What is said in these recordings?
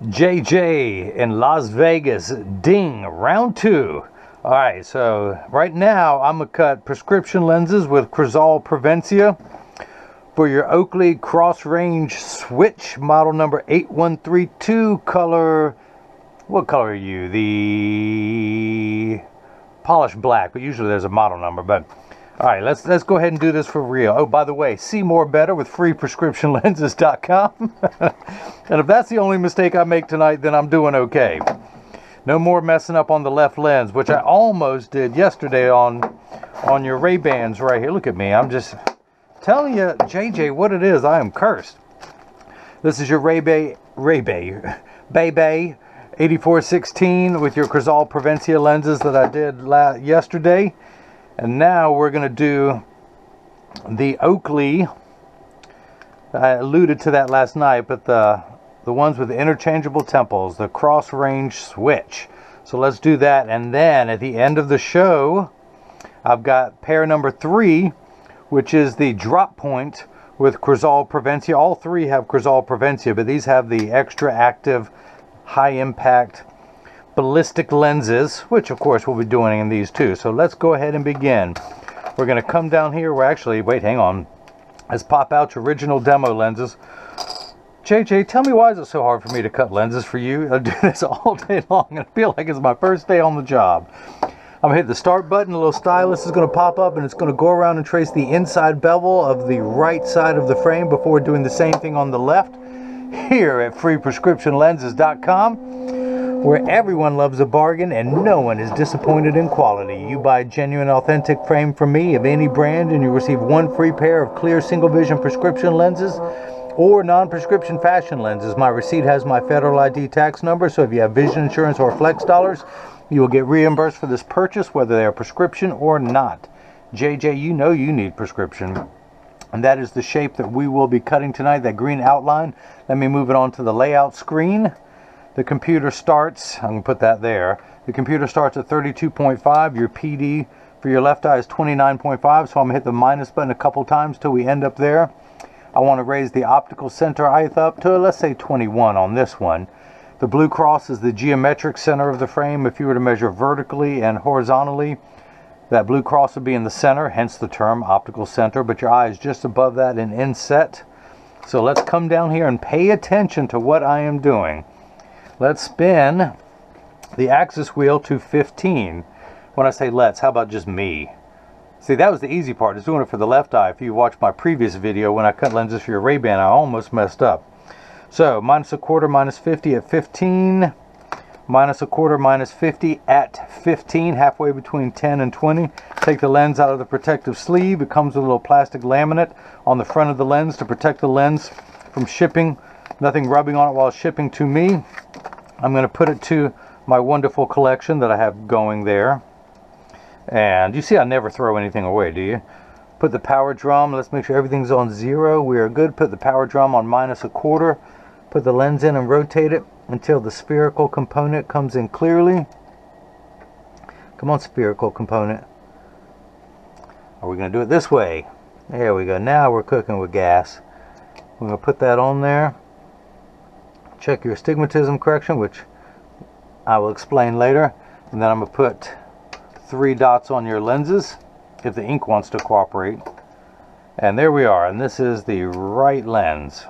JJ in Las Vegas. Ding, round 2. All right, so right now I'm gonna cut prescription lenses with Crizal Prevencia for your Oakley Crossrange switch, model number 8132, color. What color are you? The polished black, but usually there's a model number. But all right, let's go ahead and do this for real. Oh, by the way, see more better with freeprescriptionlenses.com. And if that's the only mistake I make tonight, then I'm doing okay. No more messing up on the left lens, which I almost did yesterday on your Ray-Bans right here. Look at me. I'm just telling you, JJ, what it is. I am cursed. This is your Ray-Bay 8416 with your Crizal Prevencia lenses that I did yesterday. And now we're going to do the Oakley. I alluded to that last night, but the ones with the interchangeable temples, the Crossrange switch. So let's do that. And then at the end of the show, I've got pair number 3, which is the drop point with Crizal Prevencia. All 3 have Crizal Prevencia, but these have the extra active, high impact ballistic lenses, which of course we'll be doing in these too. So let's go ahead and begin. We're going to come down here. We're actually, wait, hang on. Let's pop out your original demo lenses. JJ, tell me, why is it so hard for me to cut lenses for you? I do this all day long and I feel like it's my first day on the job. I'm going to hit the start button. A little stylus is going to pop up and it's going to go around and trace the inside bevel of the right side of the frame before doing the same thing on the left here at freeprescriptionlenses.com, where everyone loves a bargain and no one is disappointed in quality. You buy a genuine, authentic frame from me of any brand and you receive 1 free pair of clear single vision prescription lenses or non-prescription fashion lenses. My receipt has my federal ID tax number, so if you have vision insurance or flex dollars, you will get reimbursed for this purchase, whether they are prescription or not. JJ, you know you need prescription. And that is the shape that we will be cutting tonight, that green outline. Let me move it on to the layout screen. The computer starts, I'm going to put that there. The computer starts at 32.5. Your PD for your left eye is 29.5, so I'm going to hit the minus button a couple times till we end up there. I want to raise the optical center height up to, let's say, 21 on this one. The blue cross is the geometric center of the frame. If you were to measure vertically and horizontally, that blue cross would be in the center, hence the term optical center, but your eye is just above that in inset. So let's come down here and pay attention to what I am doing. Let's spin the axis wheel to 15. When I say let's, how about just me? See, that was the easy part, is doing it for the left eye. If you watched my previous video when I cut lenses for your Ray-Ban, I almost messed up. So, minus a quarter, minus 50 at 15. Minus a quarter, minus 50 at 15, halfway between 10 and 20. Take the lens out of the protective sleeve. It comes with a little plastic laminate on the front of the lens to protect the lens from shipping. Nothing rubbing on it while shipping to me. I'm going to put it to my wonderful collection that I have going there. And you see I never throw anything away, do you? Put the power drum. Let's make sure everything's on 0. We are good. Put the power drum on minus a quarter. Put the lens in and rotate it until the spherical component comes in clearly. Come on, spherical component. Are we going to do it this way? There we go. Now we're cooking with gas. We're going to put that on there. Check your astigmatism correction, which I will explain later. And then I'm going to put 3 dots on your lenses if the ink wants to cooperate. And there we are. And this is the right lens.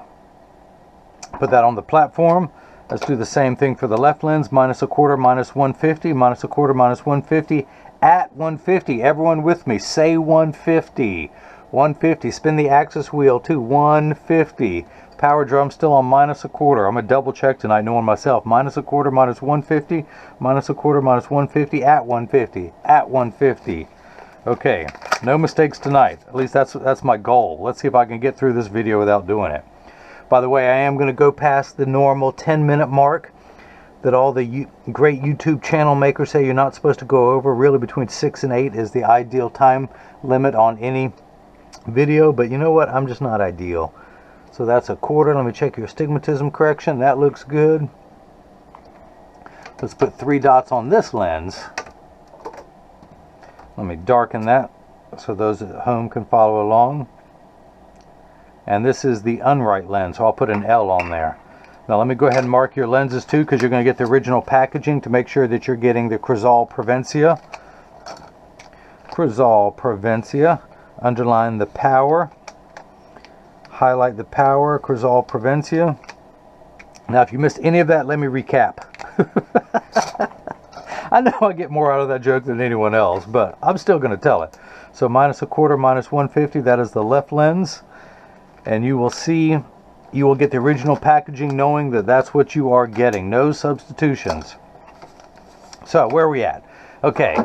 Put that on the platform. Let's do the same thing for the left lens. Minus a quarter, minus 150. Minus a quarter, minus 150. At 150. Everyone with me. Say 150. 150. Spin the axis wheel to 150. Power drum still on minus a quarter. I'm going to double check tonight knowing myself. Minus a quarter, minus 150. Minus a quarter, minus 150. At 150. At 150. Okay. No mistakes tonight. At least that's my goal. Let's see if I can get through this video without doing it. By the way, I am going to go past the normal 10-minute mark that all the great YouTube channel makers say you're not supposed to go over. Really, between 6 and 8 is the ideal time limit on any video. But you know what? I'm just not ideal. So that's a quarter. Let me check your astigmatism correction. That looks good. Let's put 3 dots on this lens. Let me darken that so those at home can follow along. And this is the unright lens, so I'll put an L on there. Now let me go ahead and mark your lenses too, because you're going to get the original packaging to make sure that you're getting the Crizal Prevencia. Crizal Prevencia. Underline the power. Highlight the power. Crizal Prevencia. Now if you missed any of that, let me recap. I know I get more out of that joke than anyone else, but I'm still going to tell it. So -1/4, -150, that is the left lens. And you will see, you will get the original packaging knowing that that's what you are getting. No substitutions. So where are we at? Okay,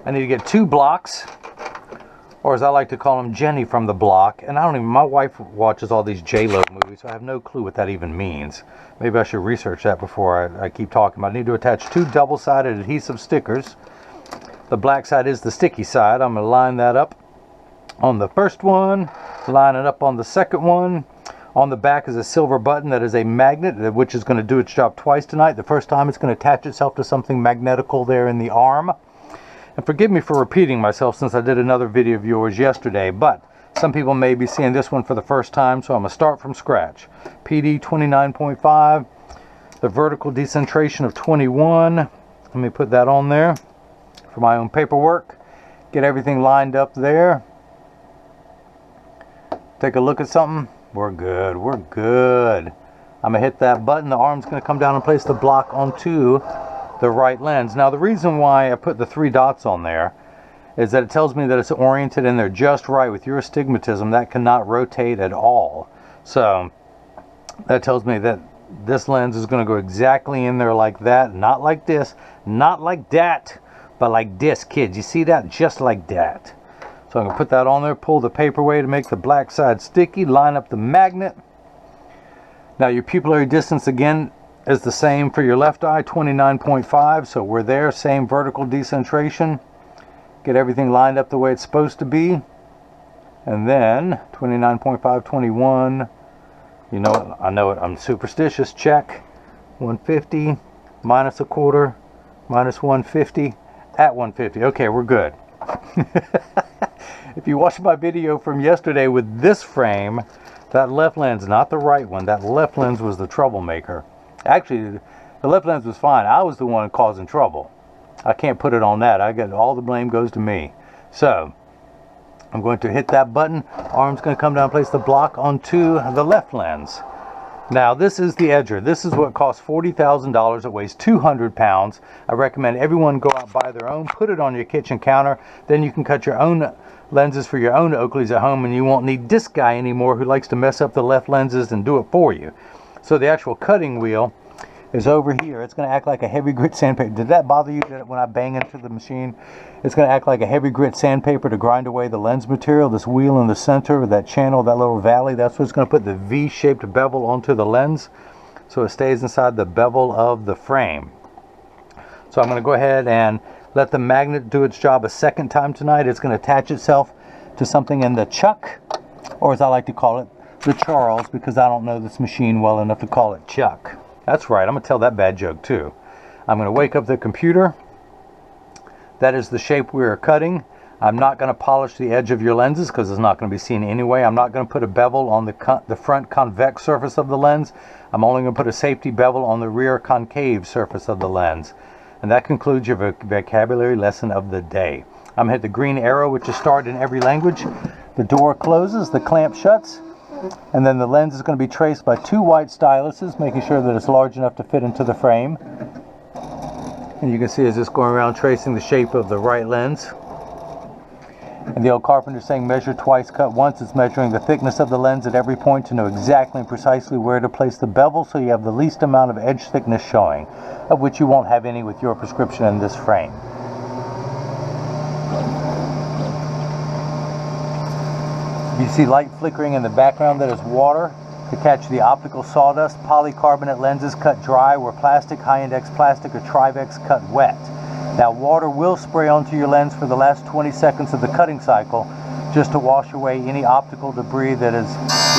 I need to get 2 blocks, or as I like to call them, Jenny from the block. And I don't even, my wife watches all these J-Lo movies, so I have no clue what that even means. Maybe I should research that before I keep talking about it. I need to attach 2 double-sided adhesive stickers. The black side is the sticky side. I'm going to line that up on the first one, line it up on the second one. On the back is a silver button that is a magnet, which is going to do its job twice tonight. The first time it's going to attach itself to something magnetical there in the arm. And forgive me for repeating myself since I did another video of yours yesterday, but some people may be seeing this one for the first time, so I'm going to start from scratch. PD 29.5, the vertical decentration of 21. Let me put that on there for my own paperwork. Get everything lined up there. Take a look at something. We're good. We're good. I'm going to hit that button. The arm's going to come down and place the block onto the right lens. Now, the reason why I put the 3 dots on there is that it tells me that it's oriented in there just right. With your astigmatism, that cannot rotate at all. So that tells me that this lens is going to go exactly in there like that. Not like this. Not like that. But like this, kids. You see that? Just like that. So I'm going to put that on there, pull the paper away to make the black side sticky, line up the magnet. Now your pupillary distance again is the same for your left eye, 29.5. So we're there, same vertical decentration. Get everything lined up the way it's supposed to be. And then 29.5, 21. You know it, I know it, I'm superstitious. Check. 150, -1/4, -150, at 150. Okay, we're good. If you watched my video from yesterday with this frame, that left lens, not the right one, that left lens was the troublemaker. Actually, the left lens was fine. I was the one causing trouble. I can't put it on that. I got all the blame goes to me. So I'm going to hit that button. Arm's going to come down, place the block onto the left lens. Now this is the edger. This is what costs $40,000. It weighs 200 pounds. I recommend everyone go out and buy their own, put it on your kitchen counter. Then you can cut your own lenses for your own Oakleys at home, and you won't need this guy anymore who likes to mess up the left lenses and do it for you. So the actual cutting wheel is over here. It's going to act like a heavy grit sandpaper. Did that bother you when I bang into the machine? It's going to act like a heavy grit sandpaper to grind away the lens material. This wheel in the center, that channel, that little valley, that's what's going to put the V-shaped bevel onto the lens, so it stays inside the bevel of the frame. So I'm going to go ahead and let the magnet do its job a second time tonight. It's going to attach itself to something in the chuck, or as I like to call it, the Charles, because I don't know this machine well enough to call it chuck. That's right, I'm going to tell that bad joke too. I'm going to wake up the computer. That is the shape we are cutting. I'm not going to polish the edge of your lenses because it's not going to be seen anyway. I'm not going to put a bevel on the front convex surface of the lens. I'm only going to put a safety bevel on the rear concave surface of the lens. And that concludes your vocabulary lesson of the day. I'm going to hit the green arrow, which is start in every language. The door closes, the clamp shuts, and then the lens is going to be traced by 2 white styluses, making sure that it's large enough to fit into the frame. And you can see it's just going around tracing the shape of the right lens. And the old carpenter saying measure twice, cut once. It's measuring the thickness of the lens at every point to know exactly and precisely where to place the bevel so you have the least amount of edge thickness showing, of which you won't have any with your prescription in this frame. You see light flickering in the background, that is water to catch the optical sawdust. Polycarbonate lenses cut dry, where plastic, high-index plastic, or Trivex cut wet. Now water will spray onto your lens for the last 20 seconds of the cutting cycle, just to wash away any optical debris that is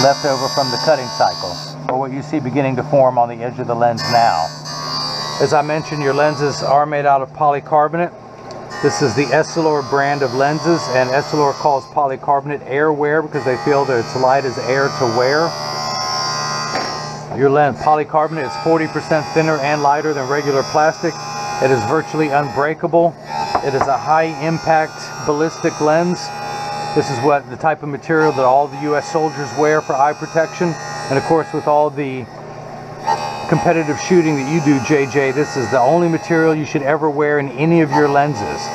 left over from the cutting cycle, or what you see beginning to form on the edge of the lens now. As I mentioned, your lenses are made out of polycarbonate. This is the Essilor brand of lenses, and Essilor calls polycarbonate airwear because they feel that it's light as air to wear. Your lens, polycarbonate, is 40% thinner and lighter than regular plastic. It is virtually unbreakable. It is a high impact ballistic lens. This is what the type of material that all the US soldiers wear for eye protection. And of course, with all the competitive shooting that you do, JJ, this is the only material you should ever wear in any of your lenses.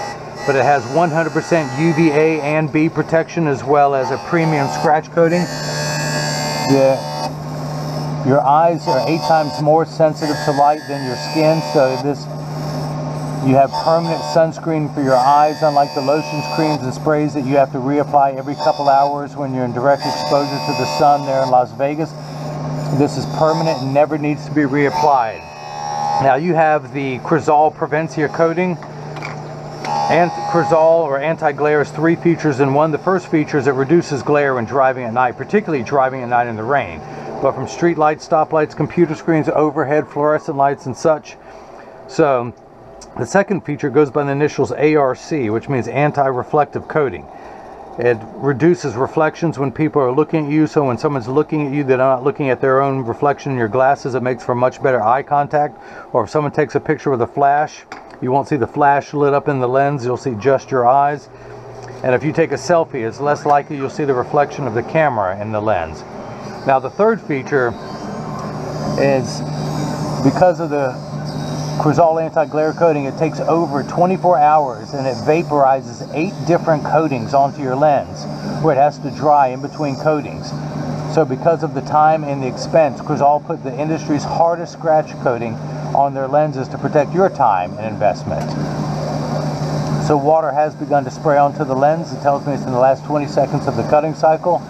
But it has 100% UVA and B protection, as well as a premium scratch coating. Your eyes are 8 times more sensitive to light than your skin, so you have permanent sunscreen for your eyes, unlike the lotions, creams, and sprays that you have to reapply every couple hours when you're in direct exposure to the sun there in Las Vegas. This is permanent and never needs to be reapplied. Now you have the Crizal Prevencia coating. And Crizal, or anti-glare, is 3 features in one. The first feature is it reduces glare when driving at night, particularly driving at night in the rain. But from street lights, stoplights, computer screens, overhead fluorescent lights and such. So the second feature goes by the initials ARC, which means anti-reflective coating. It reduces reflections when people are looking at you, so when someone's looking at you, they're not looking at their own reflection in your glasses. It makes for much better eye contact. Or if someone takes a picture with a flash, you won't see the flash lit up in the lens, you'll see just your eyes. And if you take a selfie, it's less likely you'll see the reflection of the camera in the lens. Now the third feature is, because of the Crizal anti-glare coating, it takes over 24 hours and it vaporizes 8 different coatings onto your lens, where it has to dry in between coatings. So because of the time and the expense, Crizal put the industry's hardest scratch coating on their lenses to protect your time and investment. So water has begun to spray onto the lens. It tells me it's in the last 20 seconds of the cutting cycle.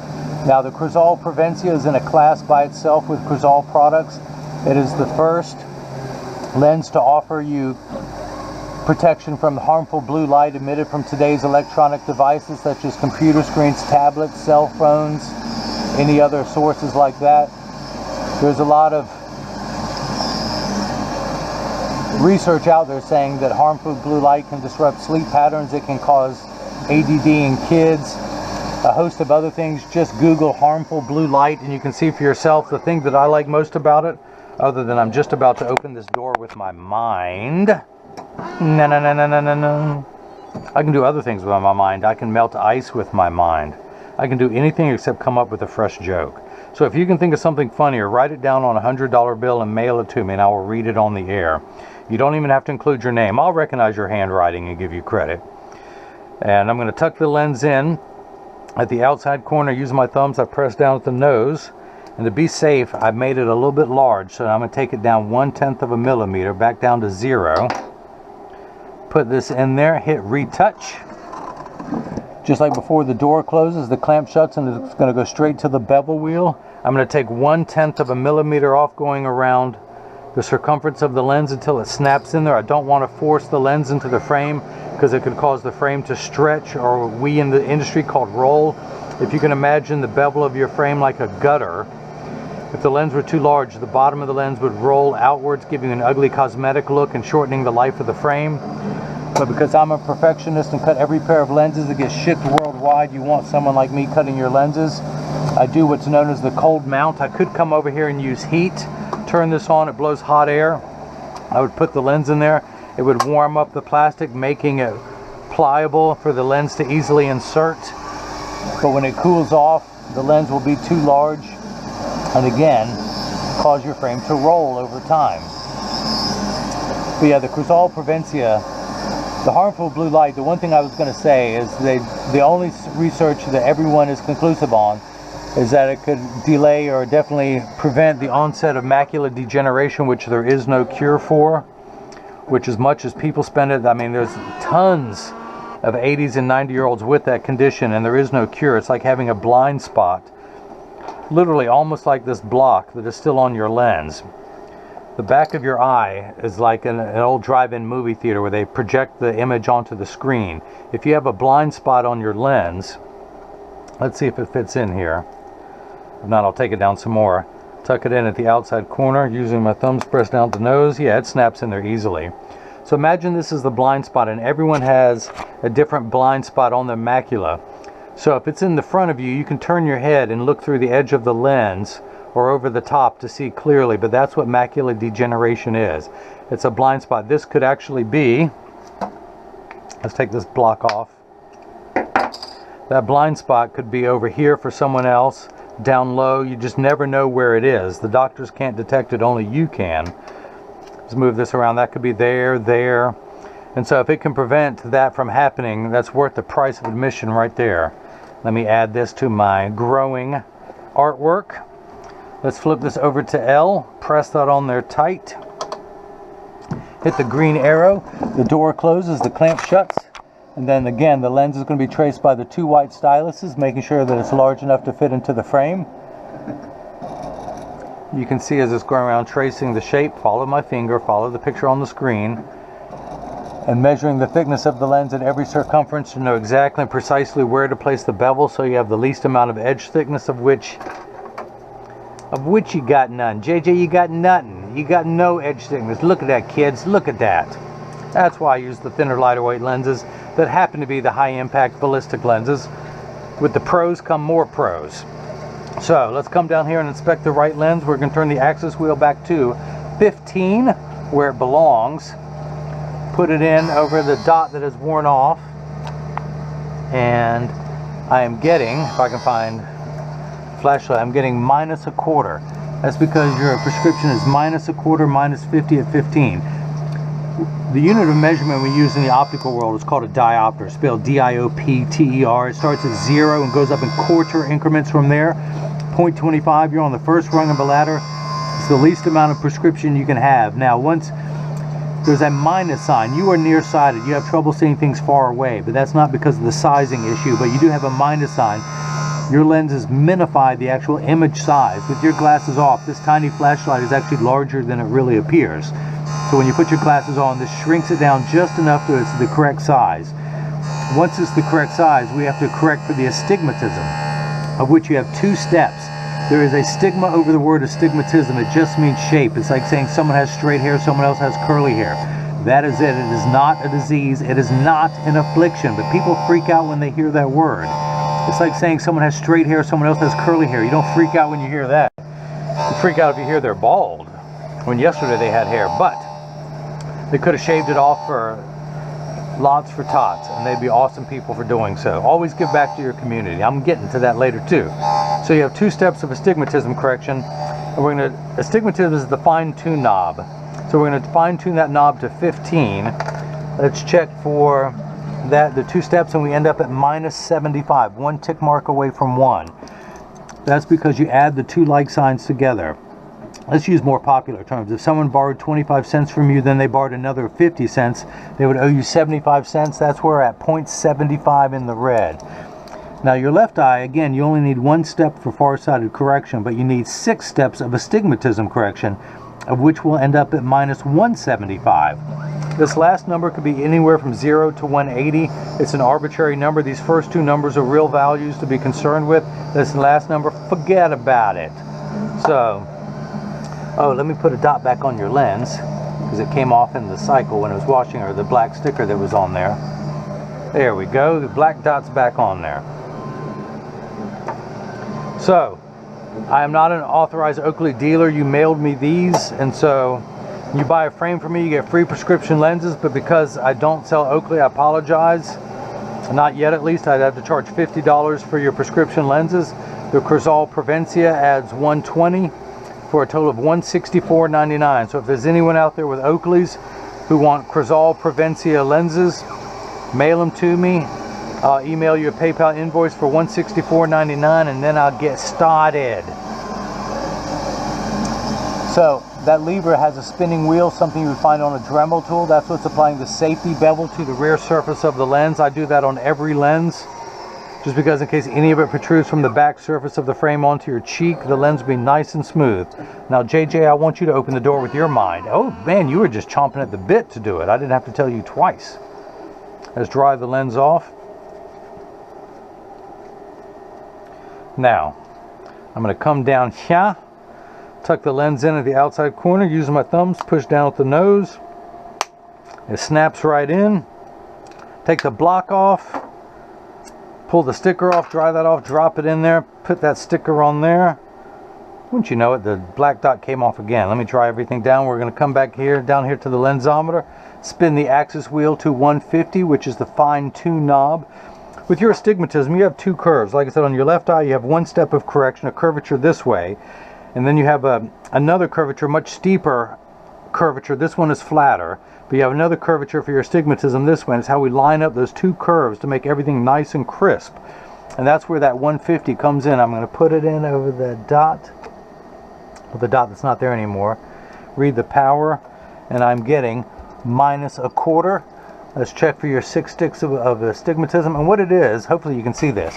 Now the Crizal Prevencia is in a class by itself with Crizal products. It is the first lens to offer you protection from the harmful blue light emitted from today's electronic devices, such as computer screens, tablets, cell phones, any other sources like that. There's a lot of research out there saying that harmful blue light can disrupt sleep patterns. It can cause ADD in kids, a host of other things. Just Google harmful blue light and you can see for yourself. The thing that I like most about it, other than I'm just about to open this door with my mind, no. I can do other things with my mind. I can melt ice with my mind. I can do anything except come up with a fresh joke. So if you can think of something funnier, write it down on a $100 bill and mail it to me, and I will read it on the air. You don't even have to include your name. I'll recognize your handwriting and give you credit. And I'm going to tuck the lens in at the outside corner. Using my thumbs, I press down at the nose. And to be safe, I made it a little bit large, so I'm going to take it down 1/10 of a millimeter, back down to 0. Put this in there, hit retouch. Just like before the door closes, the clamp shuts and it's going to go straight to the bevel wheel. I'm going to take 1/10 of a millimeter off, going around the circumference of the lens until it snaps in there. I don't want to force the lens into the frame because it could cause the frame to stretch, or what we in the industry called roll. If you can imagine the bevel of your frame like a gutter, if the lens were too large, the bottom of the lens would roll outwards, giving an ugly cosmetic look and shortening the life of the frame. But because I'm a perfectionist and cut every pair of lenses that gets shipped worldwide, you want someone like me cutting your lenses. I do what's known as the cold mount. I could come over here and use heat, turn this on, it blows hot air. I would put the lens in there. It would warm up the plastic, making it pliable for the lens to easily insert. But when it cools off, the lens will be too large, and again, cause your frame to roll over time. But yeah, the Crizal Prevencia, the harmful blue light, the one thing I was going to say is the only research that everyone is conclusive on is that it could delay or definitely prevent the onset of macular degeneration, which there is no cure for. Which, as much as people spend it, I mean, there's tons of 80s and 90-year-olds with that condition, and there is no cure. It's like having a blind spot, literally almost like this block that is still on your lens. The back of your eye is like an old drive-in movie theater where they project the image onto the screen. If you have a blind spot on your lens, let's see if it fits in here. If not, I'll take it down some more. Tuck it in at the outside corner using my thumbs, press down the nose. Yeah, it snaps in there easily. So imagine this is the blind spot, and everyone has a different blind spot on their macula. So if it's in the front of you, you can turn your head and look through the edge of the lens or over the top to see clearly, but that's what macular degeneration is. It's a blind spot. This could actually be, let's take this block off. That blind spot could be over here for someone else, down low. You just never know where it is. The doctors can't detect it, only you can. Let's move this around. That could be there, there. And so if it can prevent that from happening, that's worth the price of admission right there. Let me add this to my growing artwork. Let's flip this over to L, press that on there tight. Hit the green arrow, the door closes, the clamp shuts, and then again the lens is going to be traced by the 2 white styluses, making sure that it's large enough to fit into the frame. You can see as it's going around tracing the shape, follow my finger, follow the picture on the screen, and measuring the thickness of the lens at every circumference to know exactly and precisely where to place the bevel so you have the least amount of edge thickness, of which you got none. JJ, you got nothing. You got no edge thickness. Look at that, kids. Look at that. That's why I use the thinner, lighter weight lenses that happen to be the high impact ballistic lenses. With the pros come more pros. So let's come down here and inspect the right lens. We're going to turn the axis wheel back to 15 where it belongs. Put it in over the dot that is worn off. And I am getting, if I can find flashlight, I'm getting -1/4. That's because your prescription is -1/4, -50 at 15. The unit of measurement we use in the optical world is called a diopter, spelled D-I-O-P-T-E-R. It starts at 0 and goes up in quarter increments from there. 0.25, you're on the first rung of the ladder. It's the least amount of prescription you can have. Now, once there's a minus sign, you are nearsighted. You have trouble seeing things far away, but that's not because of the sizing issue, but you do have a minus sign. Your lenses minify the actual image size. With your glasses off, this tiny flashlight is actually larger than it really appears. So when you put your glasses on, this shrinks it down just enough so it's the correct size. Once it's the correct size, we have to correct for the astigmatism, of which you have 2 steps. There is a stigma over the word astigmatism. It just means shape. It's like saying someone has straight hair, someone else has curly hair. That is it. It is not a disease. It is not an affliction. But people freak out when they hear that word. It's like saying someone has straight hair, someone else has curly hair. You don't freak out when you hear that. You freak out if you hear they're bald, when yesterday they had hair. But they could have shaved it off for lots for tots, and they'd be awesome people for doing so. Always give back to your community. I'm getting to that later too. So you have 2 steps of astigmatism correction. And we're going to, astigmatism is the fine-tune knob. So we're going to fine-tune that knob to 15. Let's check for that, the 2 steps, and we end up at -75, 1 tick mark away from 1. That's because you add the 2 like signs together. Let's use more popular terms. If someone borrowed 25 cents from you, then they borrowed another 50 cents, they would owe you 75 cents. That's where we're at 0.75 in the red. Now your left eye, again, you only need 1 step for far-sighted correction, but you need 6 steps of astigmatism correction, of which will end up at -175. This last number could be anywhere from 0 to 180. It's an arbitrary number. These first 2 numbers are real values to be concerned with. This last number, forget about it. So, oh, let me put a dot back on your lens, because it came off in the cycle when it was washing, or the black sticker that was on there. There we go. The black dot's back on there. So, I am not an authorized Oakley dealer. You mailed me these, and so you buy a frame from me, you get free prescription lenses, but because I don't sell Oakley, I apologize. Not yet, at least. I'd have to charge $50 for your prescription lenses. The Crizal Prevencia adds $120 for a total of $164.99. So if there's anyone out there with Oakleys who want Crizal Prevencia lenses, mail them to me. I'll email you a PayPal invoice for $164.99, and then I'll get started. So that lever has a spinning wheel, something you would find on a Dremel tool. That's what's applying the safety bevel to the rear surface of the lens. I do that on every lens, just because in case any of it protrudes from the back surface of the frame onto your cheek, the lens will be nice and smooth. Now JJ, I want you to open the door with your mind. Oh man, you were just chomping at the bit to do it. I didn't have to tell you twice. Let's dry the lens off. Now, I'm going to come down here, tuck the lens in at the outside corner, using my thumbs, push down with the nose. It snaps right in. Take the block off, pull the sticker off, dry that off, drop it in there, put that sticker on there. Wouldn't you know it, the black dot came off again. Let me try everything down. We're going to come back here, down here to the lensometer, spin the axis wheel to 150, which is the fine tune knob. With your astigmatism, you have two curves. Like I said, on your left eye, you have one step of correction, a curvature this way, and then you have another curvature, much steeper curvature. This one is flatter, but you have another curvature for your astigmatism this way. And it's how we line up those two curves to make everything nice and crisp. And that's where that 150 comes in. I'm going to put it in over the dot. The dot that's not there anymore. Read the power, and I'm getting -1/4. Let's check for your 6 sticks of astigmatism. And what it is, hopefully you can see this.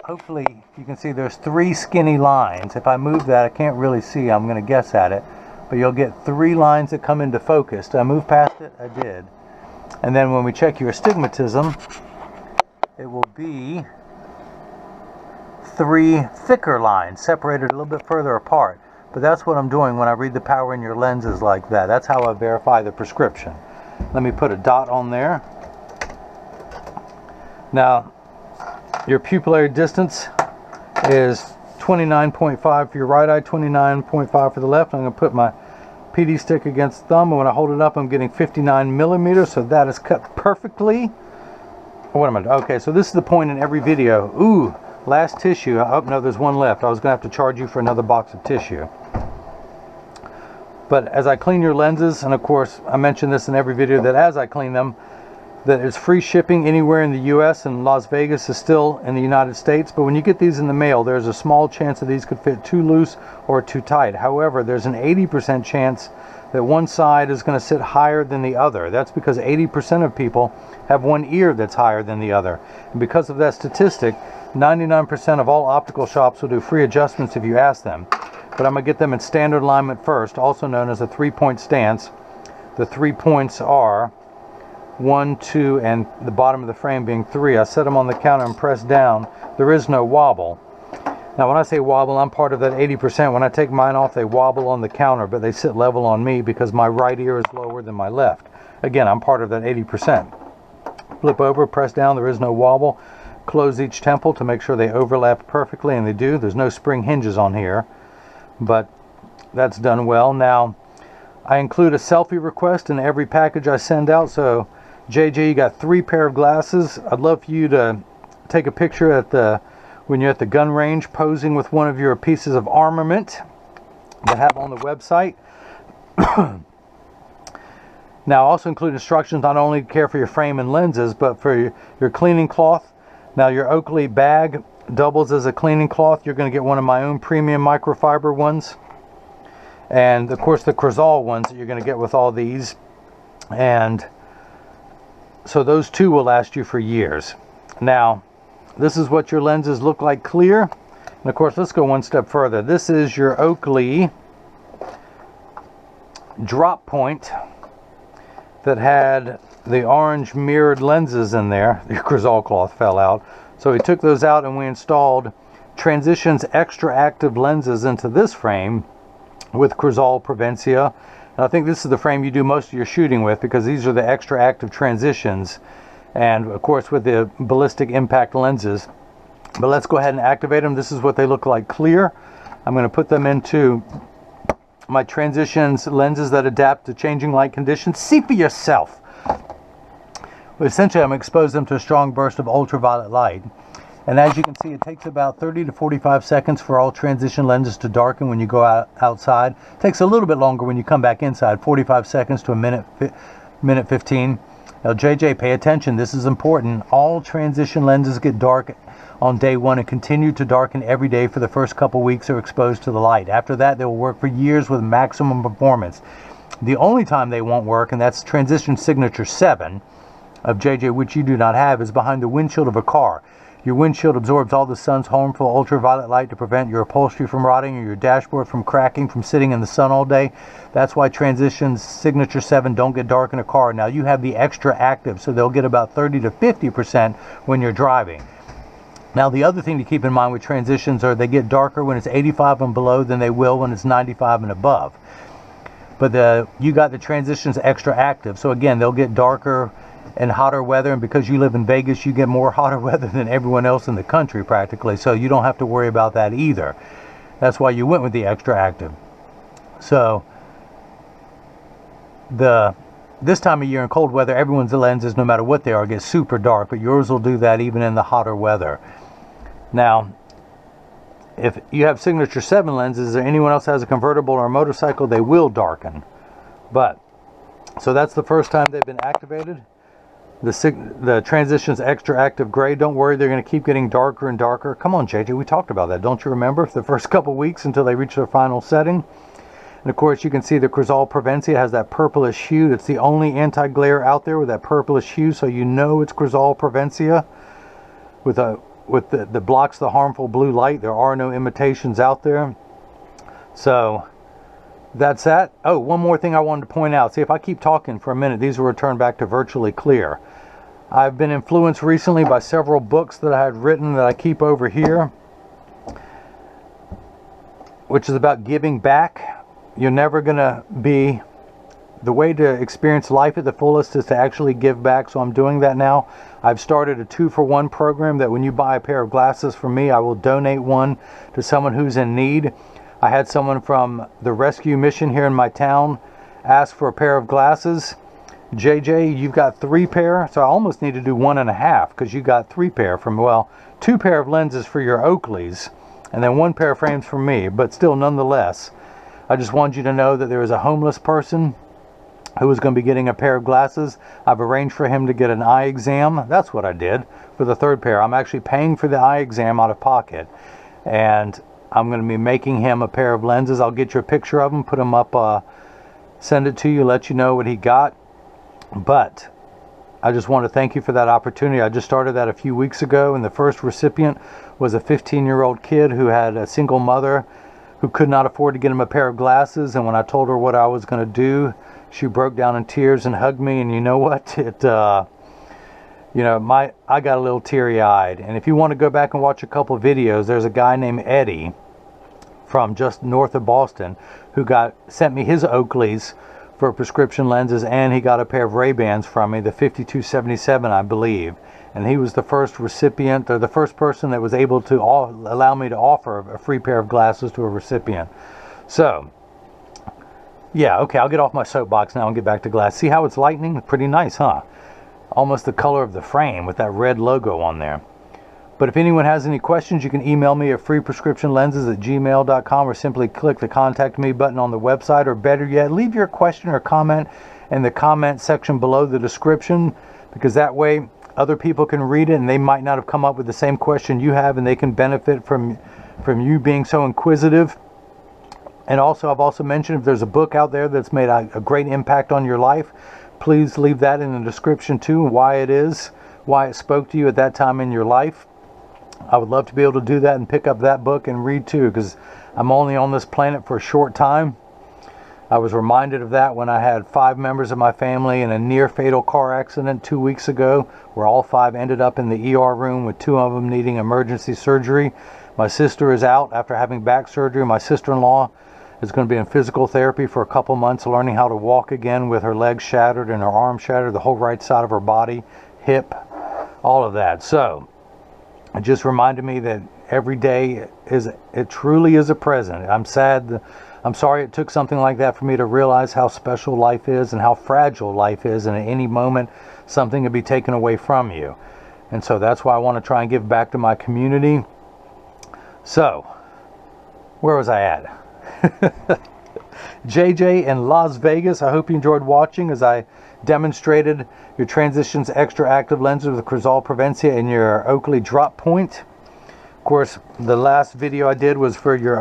Hopefully you can see there's 3 skinny lines. If I move that, I can't really see. I'm going to guess at it. But you'll get 3 lines that come into focus. Did I move past it? I did. And then when we check your astigmatism, it will be 3 thicker lines separated a little bit further apart. But that's what I'm doing when I read the power in your lenses like that. That's how I verify the prescription. Let me put a dot on there. Now, your pupillary distance is 29.5 for your right eye, 29.5 for the left. I'm going to put my PD stick against the thumb, and when I hold it up, I'm getting 59 millimeters, so that is cut perfectly. What am I doing? Okay, so this is the point in every video. Ooh, last tissue. Oh, no, there's one left. I was going to have to charge you for another box of tissue. But as I clean your lenses, and of course, I mention this in every video, that as I clean them, that it's free shipping anywhere in the US, and Las Vegas is still in the United States. But when you get these in the mail, there's a small chance that these could fit too loose or too tight. However, there's an 80% chance that one side is going to sit higher than the other. That's because 80% of people have one ear that's higher than the other. And because of that statistic, 99% of all optical shops will do free adjustments if you ask them. But I'm going to get them in standard alignment first, also known as a 3-point stance. The 3 points are 1, 2, and the bottom of the frame being 3. I set them on the counter and press down. There is no wobble. Now when I say wobble, I'm part of that 80%. When I take mine off, they wobble on the counter, but they sit level on me because my right ear is lower than my left. Again, I'm part of that 80%. Flip over, press down, there is no wobble. Close each temple to make sure they overlap perfectly, and they do. There's no spring hinges on here, but that's done well. Now, I include a selfie request in every package I send out, so JJ, you got 3 pair of glasses. I'd love for you to take a picture when you're at the gun range posing with one of your pieces of armament that I have on the website. Now, I also include instructions not only to care for your frame and lenses, but for your cleaning cloth. Now, your Oakley bag doubles as a cleaning cloth. You're going to get one of my own premium microfiber ones. And, of course, the Crizal ones that you're going to get with all these. And so those 2 will last you for years. Now, this is what your lenses look like clear. And of course, let's go one step further. This is your Oakley drop point that had the orange mirrored lenses in there. The Crizal cloth fell out. So we took those out and we installed Transitions extra active lenses into this frame with Crizal Prevencia. And I think this is the frame you do most of your shooting with, because these are the extra active transitions. And of course with the ballistic impact lenses. But let's go ahead and activate them. This is what they look like clear. I'm going to put them into my transitions lenses that adapt to changing light conditions. See for yourself. But essentially I'm exposing them to a strong burst of ultraviolet light. And as you can see, it takes about 30 to 45 seconds for all transition lenses to darken when you go outside. It takes a little bit longer when you come back inside, 45 seconds to a minute 15. Now JJ, pay attention, this is important. All transition lenses get dark on day 1 and continue to darken every day for the first couple weeks they're exposed to the light. After that, they will work for years with maximum performance. The only time they won't work, and that's transition signature 7 of JJ, which you do not have, is behind the windshield of a car. Your windshield absorbs all the sun's harmful ultraviolet light to prevent your upholstery from rotting or your dashboard from cracking from sitting in the sun all day. That's why transitions signature 7 don't get dark in a car. Now you have the extra active, so they'll get about 30 to 50% when you're driving. Now the other thing to keep in mind with transitions are they get darker when it's 85 and below than they will when it's 95 and above. But you got the transitions extra active, so again, they'll get darker in hotter weather, and because you live in Vegas, you get more hotter weather than everyone else in the country practically, so you don't have to worry about that either. That's why you went with the extra active. So this time of year in cold weather, everyone's lenses, no matter what they are, get super dark, but yours will do that even in the hotter weather. Now, if you have Signature 7 lenses, or anyone else has a convertible or a motorcycle, they will darken. But, so that's the first time they've been activated. The Transitions Extra Active Gray, don't worry, they're going to keep getting darker and darker. Come on, JJ, we talked about that. Don't you remember? For the first couple weeks until they reach their final setting. And of course, you can see the Crizal Prevencia has that purplish hue. It's the only anti-glare out there with that purplish hue, so you know it's Crizal Prevencia that blocks the harmful blue light. There are no imitations out there. So that's that. Oh, one more thing I wanted to point out. See, if I keep talking for a minute, these will return back to virtually clear. I've been influenced recently by several books that I had written that I keep over here, which is about giving back. You're never going to be... The way to experience life at the fullest is to actually give back, so I'm doing that now. I've started a 2-for-1 program that when you buy a pair of glasses from me, I will donate one to someone who's in need. I had someone from the rescue mission here in my town ask for a pair of glasses. JJ, you've got 3 pair, so I almost need to do 1.5 because you got 3 pair from, well, 2 pair of lenses for your Oakleys and then 1 pair of frames for me, but still nonetheless, I just want you to know that there is a homeless person who is going to be getting a pair of glasses. I've arranged for him to get an eye exam. That's what I did for the 3rd pair. I'm actually paying for the eye exam out of pocket, and I'm going to be making him a pair of lenses. I'll get you a picture of them, put them up, send it to you, let you know what he got. But I just want to thank you for that opportunity. I just started that a few weeks ago, and the first recipient was a 15-year-old kid who had a single mother who could not afford to get him a pair of glasses. And when I told her what I was going to do, she broke down in tears and hugged me. And you know what? I got a little teary-eyed. And if you want to go back and watch a couple videos, there's a guy named Eddie from just north of Boston who sent me his Oakleys for prescription lenses, and he got a pair of Ray-Bans from me, the 5277, I believe. And he was the first recipient, or the first person that was able to allow me to offer a free pair of glasses to a recipient. So, yeah, okay, I'll get off my soapbox now and get back to glass. See how it's lightning? Pretty nice, huh? Almost the color of the frame with that red logo on there. But if anyone has any questions, you can email me at freeprescriptionlenses@gmail.com or simply click the contact me button on the website, or better yet, leave your question or comment in the comment section below the description, because that way other people can read it and they might not have come up with the same question you have, and they can benefit from you being so inquisitive. And also, I've also mentioned if there's a book out there that's made a great impact on your life, please leave that in the description too, and why it spoke to you at that time in your life. I would love to be able to do that and pick up that book and read too, because I'm only on this planet for a short time. I was reminded of that when I had 5 members of my family in a near fatal car accident 2 weeks ago, where all 5 ended up in the ER room with 2 of them needing emergency surgery. My sister is out after having back surgery. My sister-in-law is going to be in physical therapy for a couple months, learning how to walk again with her legs shattered and her arm shattered, the whole right side of her body, hip, all of that. So it just reminded me that every day it truly is a present. I'm sad. I'm sorry it took something like that for me to realize how special life is and how fragile life is, and at any moment something could be taken away from you. And so that's why I want to try and give back to my community. So, where was I at? JJ in Las Vegas. I hope you enjoyed watching as I demonstrated your Transitions Extra Active lenses with Crizal Prevencia and your Oakley drop point. Of course, the last video I did was for your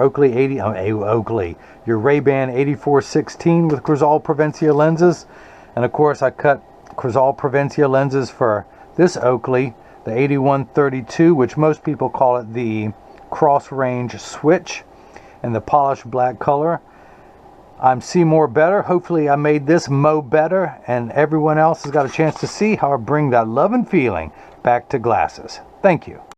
your Ray-Ban 8416 with Crizal Prevencia lenses. And of course, I cut Crizal Prevencia lenses for this Oakley, the 8132, which most people call it the Crossrange Switch, in the polished black color. I'm See More Better. Hopefully I made this Mo better, and everyone else has got a chance to see how I bring that love and feeling back to glasses. Thank you.